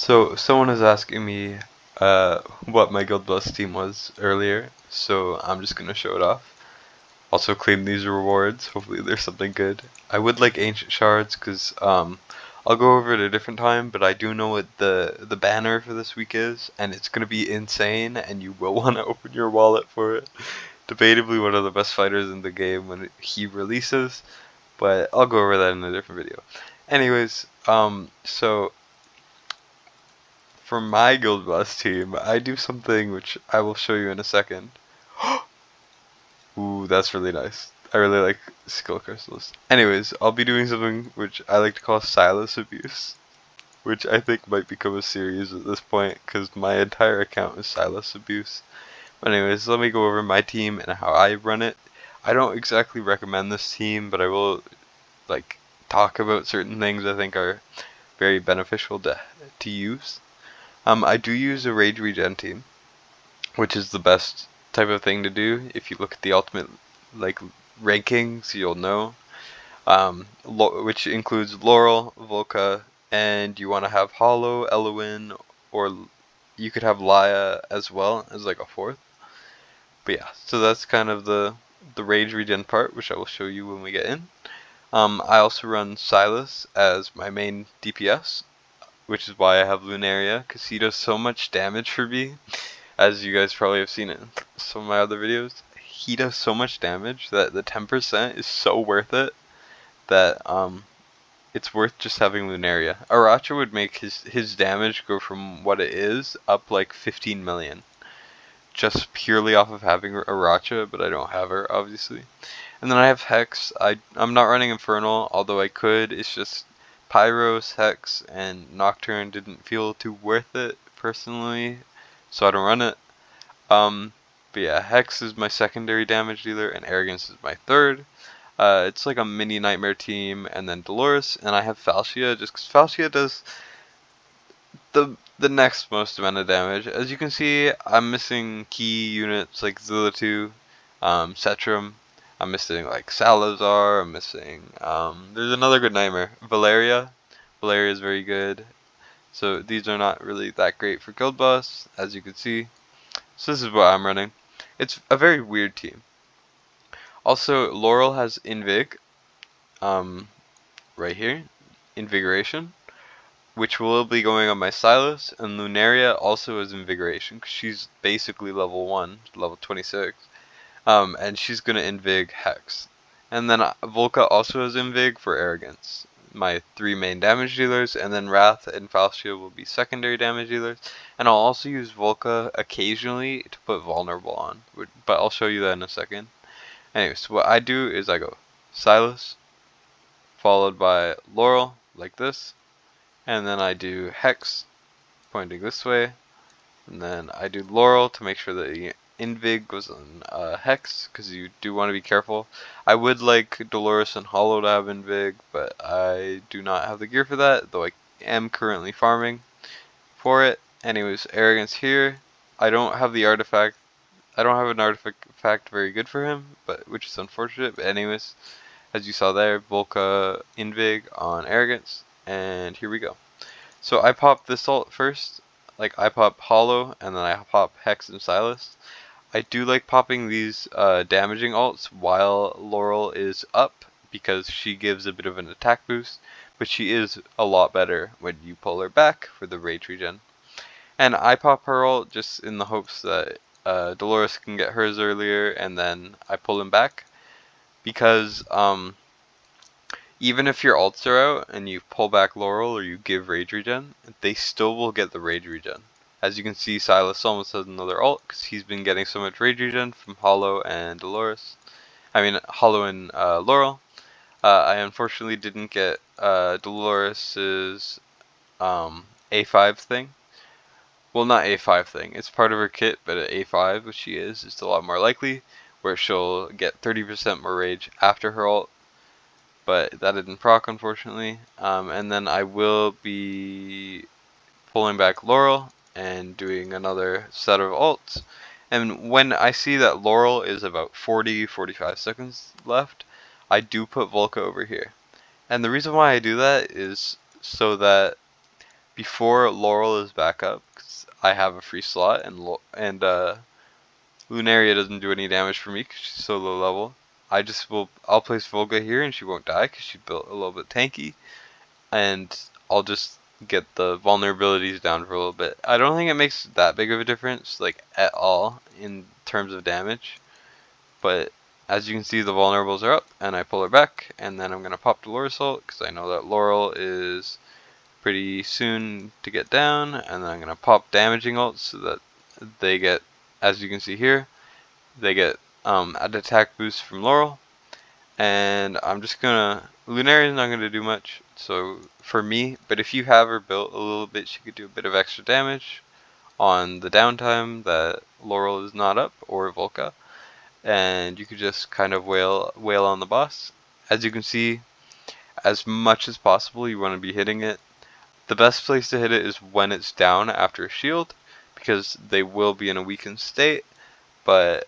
So someone is asking me what my Guild Bus team was earlier, so I'm just gonna show it off. Also claim these rewards, hopefully there's something good. I would like Ancient Shards because I'll go over it a different time, but I do know what the banner for this week is, and it's gonna be insane, and you will want to open your wallet for it. Debatably one of the best fighters in the game when he releases, but I'll go over that in a different video. Anyways, so for my Guild Boss team, I do something which I will show you in a second. Ooh, that's really nice. I really like skill crystals. Anyways, I'll be doing something which I like to call Silas abuse, which I think might become a series at this point because my entire account is Silas abuse. But anyways, let me go over my team and how I run it. I don't exactly recommend this team, but I will like talk about certain things I think are very beneficial to use. I do use a rage regen team, which is the best type of thing to do. If you look at the ultimate like rankings, you'll know. Which includes Laurel, Volca, and you want to have Hollow, Eloin, or you could have Laya as well as like a fourth. But yeah, so that's kind of the rage regen part, which I will show you when we get in. I also run Silas as my main DPS, which is why I have Lunaria, because he does so much damage for me. As you guys probably have seen it in some of my other videos, he does so much damage that the 10% is so worth it that it's worth just having Lunaria. Aracha would make his damage go from what it is up like 15 million. Just purely off of having Aracha, but I don't have her, obviously. And then I have Hex. I'm not running Infernal, although I could. It's just Pyros, Hex, and Nocturne didn't feel too worth it, personally, so I don't run it. But yeah, Hex is my secondary damage dealer, and Arrogance is my third. It's like a mini Nightmare team, and then Dolores, and I have Falcia, just because Falcia does the next most amount of damage. As you can see, I'm missing key units like Zillitu, Cetrum. I'm missing like Salazar. I'm missing. There's another good Nightmare, Valeria. Valeria is very good. So these are not really that great for Guild Boss, as you can see. So this is what I'm running. It's a very weird team. Also, Laurel has Invig, right here, Invigoration, which will be going on my Silas, and Lunaria also has Invigoration, because she's basically level 1, level 26, and she's going to Invig Hex. And then Volca also has Invig for Arrogance, my 3 main damage dealers, and then Wrath and Falcia will be secondary damage dealers. And I'll also use Volca occasionally to put Vulnerable on, but I'll show you that in a second. Anyways, so what I do is I go Silas, followed by Laurel, like this, and then I do Hex, pointing this way, and then I do Laurel to make sure that the Invig goes on Hex, because you do want to be careful. I would like Dolores and Hollow to have Invig, but I do not have the gear for that, though I am currently farming for it. Anyways, Arrogance here. I don't have the artifact. I don't have an artifact very good for him, but which is unfortunate. But anyways, as you saw there, Volca Invig on Arrogance, and here we go. So I pop this ult first, like I pop Hollow, and then I pop Hex and Silas. I do like popping these damaging ults while Laurel is up, because she gives a bit of an attack boost, but she is a lot better when you pull her back for the rage regen. And I pop her ult just in the hopes that Dolores can get hers earlier, and then I pull him back, because even if your ults are out and you pull back Laurel or you give rage regen, they still will get the rage regen. As you can see, Silas almost has another ult because he's been getting so much rage regen from Hollow and Dolores. I mean, Hollow and Laurel. I unfortunately didn't get Dolores's A5 thing. Well, not A5 thing. It's part of her kit, but at A5, which she is, it's a lot more likely, where she'll get 30% more rage after her ult. But that didn't proc, unfortunately. And then I will be pulling back Laurel and doing another set of ults. And when I see that Laurel is about 40-45 seconds left, I do put Volca over here. And the reason why I do that is so that before Laurel is back up, 'cause I have a free slot, and Lunaria doesn't do any damage for me because she's so low level. I'll place Volga here and she won't die because she built a little bit tanky, and I'll just get the vulnerabilities down for a little bit. I don't think it makes that big of a difference, like at all, in terms of damage, but as you can see, the vulnerables are up, and I pull her back, and then I'm gonna pop Dolores Ult because I know that Laurel is pretty soon to get down, and then I'm gonna pop damaging ults so that they get, as you can see here, they get an attack boost from Laurel, and I'm just gonna, Lunaria's not gonna do much, so for me, but if you have her built a little bit, she could do a bit of extra damage on the downtime that Laurel is not up, or Volca, and you could just kind of wail on the boss. As you can see, as much as possible, you want to be hitting it. The best place to hit it is when it's down after a shield, because they will be in a weakened state, but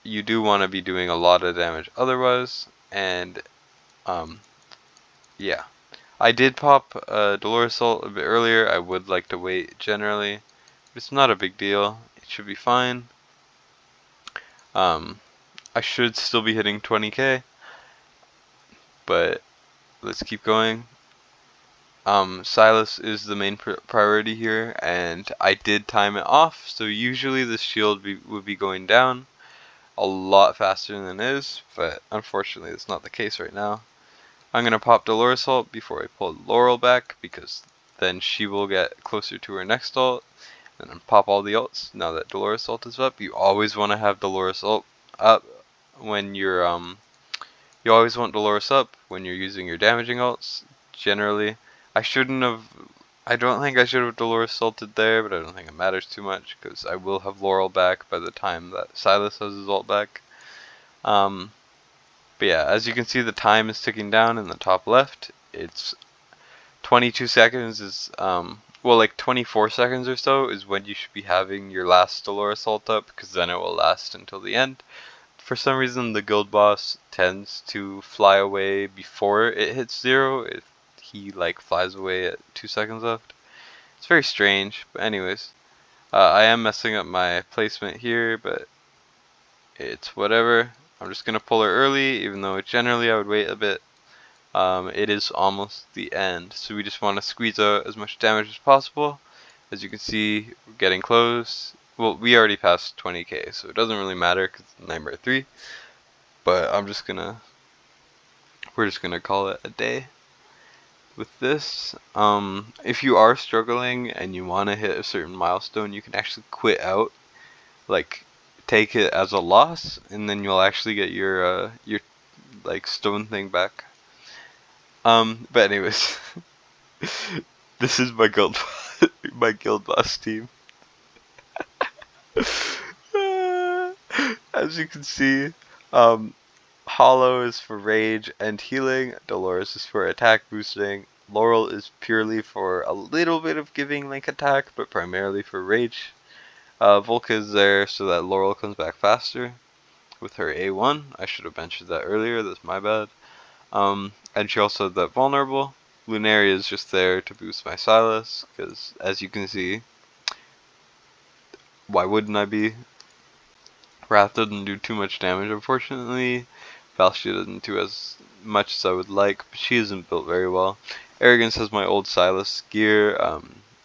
you do want to be doing a lot of damage otherwise, and yeah. I did pop Dolores Ult a bit earlier. I would like to wait generally, but it's not a big deal. It should be fine. I should still be hitting 20k, but let's keep going. Silas is the main priority here, and I did time it off, so usually this shield would be going down a lot faster than it is, but unfortunately it's not the case right now. I'm going to pop Dolores Ult before I pull Laurel back, because then she will get closer to her next ult, and then pop all the ults. Now that Dolores Ult is up, you always want to have Dolores Ult up when you're, you always want Dolores up when you're using your damaging ults, generally. I don't think I should have Dolores ulted there, but I don't think it matters too much, because I will have Laurel back by the time that Silas has his ult back. But yeah, as you can see, the time is ticking down in the top left. It's 22 seconds is, well, like 24 seconds or so is when you should be having your last Dolores ult up, because then it will last until the end. For some reason, the guild boss tends to fly away before it hits 0 if he like flies away at 2 seconds left. It's very strange, but anyways, I am messing up my placement here, but it's whatever. I'm just gonna pull her early, even though generally I would wait a bit. It is almost the end, so we just want to squeeze out as much damage as possible. As you can see, we're getting close. Well, we already passed 20k, so it doesn't really matter because it's Nightmare 3. But we're just gonna call it a day with this. If you are struggling and you want to hit a certain milestone, you can actually quit out, like take it as a loss, and then you'll actually get your like stone thing back. But anyways, this is my guild my guild boss team. As you can see, Hollow is for rage and healing, Dolores is for attack boosting, Laurel is purely for a little bit of giving Link attack, but primarily for rage. Volca is there so that Laurel comes back faster with her A1. I should have mentioned that earlier, that's my bad. And she also had that vulnerable. Lunaria is just there to boost my Silas, because as you can see, why wouldn't I be? Wrath doesn't do too much damage, unfortunately. Valshia doesn't do as much as I would like, but she isn't built very well. Arrogance has my old Silas gear.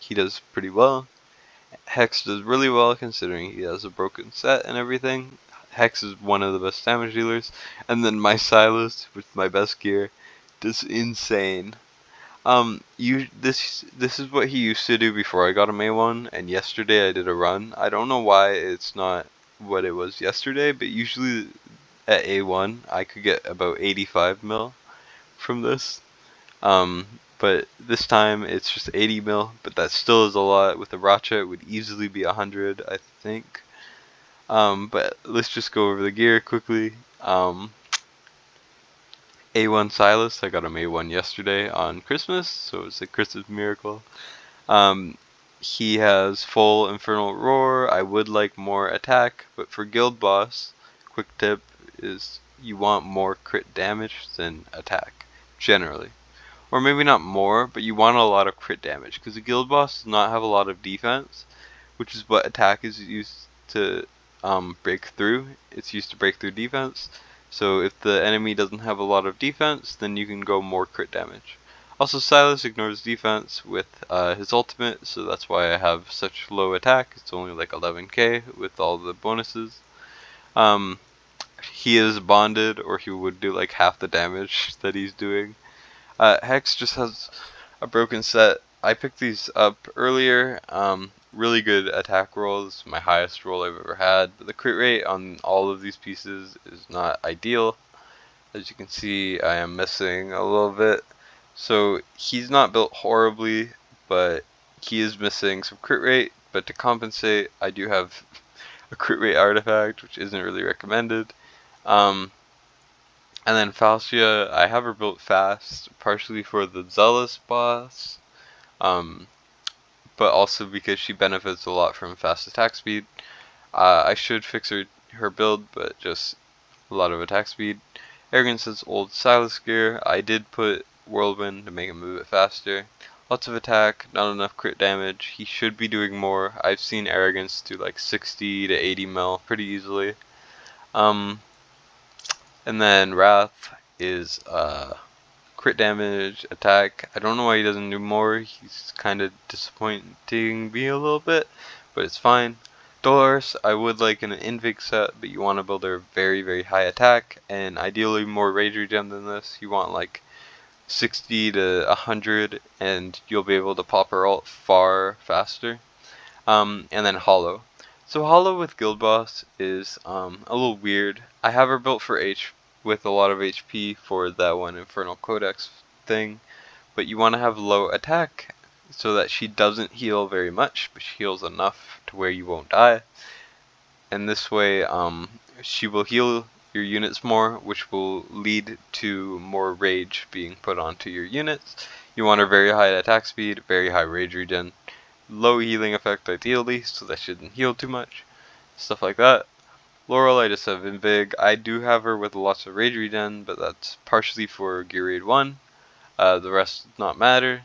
He does pretty well. Hex does really well considering he has a broken set and everything. Hex is one of the best damage dealers. And then my Silas, with my best gear, does insane. This is what he used to do before I got him A1, and yesterday I did a run. I don't know why it's not what it was yesterday, but usually at A1 I could get about 85 mil from this. But this time it's just 80 mil, but that still is a lot. With the Racha it would easily be 100, I think. But let's just go over the gear quickly. A1 Silas, I got him A1 yesterday on Christmas, so it's a Christmas miracle. He has full Infernal Roar. I would like more attack, but for Guild Boss, quick tip is you want more crit damage than attack, generally. or maybe not more, but you want a lot of crit damage, because the guild boss does not have a lot of defense, which is what attack is used to break through. It's used to break through defense. So if the enemy doesn't have a lot of defense, then you can go more crit damage. Also, Silas ignores defense with his ultimate, so that's why I have such low attack. It's only like 11k with all the bonuses. He is bonded, or he would do like half the damage that he's doing. Hex just has a broken set. I picked these up earlier. Really good attack rolls, my highest roll I've ever had, but the crit rate on all of these pieces is not ideal. As you can see, I am missing a little bit. So he's not built horribly, but he is missing some crit rate. But to compensate, I do have a crit rate artifact, which isn't really recommended. And then Falcia, I have her built fast, partially for the Zealous boss, but also because she benefits a lot from fast attack speed. I should fix her build, but just a lot of attack speed. Arrogance is old Silas gear. I did put Whirlwind to make him move it faster. Lots of attack, not enough crit damage. He should be doing more. I've seen Arrogance do like 60 to 80 mil pretty easily. And then Wrath is crit damage, attack. I don't know why he doesn't do more. He's kind of disappointing me a little bit, but it's fine. Dolores, I would like an Invig set, but you want to build her very, very high attack, and ideally more rage regen than this. You want like 60 to 100, and you'll be able to pop her ult far faster. And then Hollow. So Hollow with Guild Boss is a little weird. I have her built for with a lot of HP for that one Infernal Codex thing, but you want to have low attack so that she doesn't heal very much, but she heals enough to where you won't die. And this way, she will heal your units more, which will lead to more rage being put onto your units. You want her very high attack speed, very high rage regen, low healing effect ideally, so that she doesn't heal too much, stuff like that. Laurel, I just have Invig. I do have her with lots of rage regen, but that's partially for Gear Raid 1. The rest does not matter.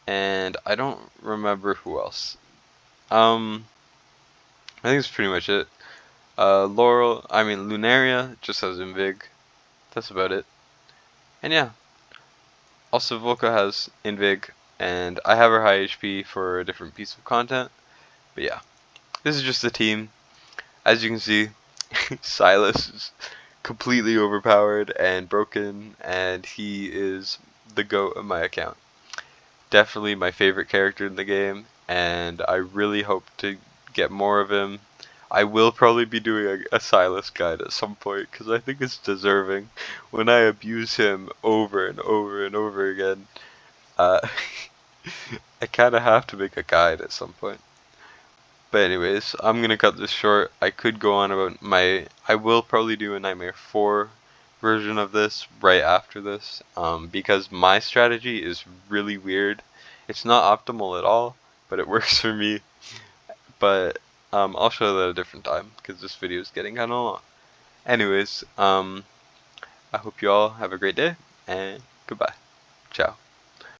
And I don't remember who else. I think that's pretty much it. Lunaria just has Invig. That's about it. And yeah. Also, Volca has Invig, and I have her high HP for a different piece of content. But yeah. This is just the team. As you can see, Silas is completely overpowered and broken, and he is the GOAT of my account. Definitely my favorite character in the game, and I really hope to get more of him. I will probably be doing a Silas guide at some point, because I think it's deserving. When I abuse him over and over and over again, I kind of have to make a guide at some point. But anyways, I'm gonna cut this short. I could go on about I will probably do a Nightmare 4 version of this right after this, because my strategy is really weird. It's not optimal at all, but it works for me. But I'll show that a different time, because this video is getting kind of long. Anyways, I hope you all have a great day, and goodbye. Ciao.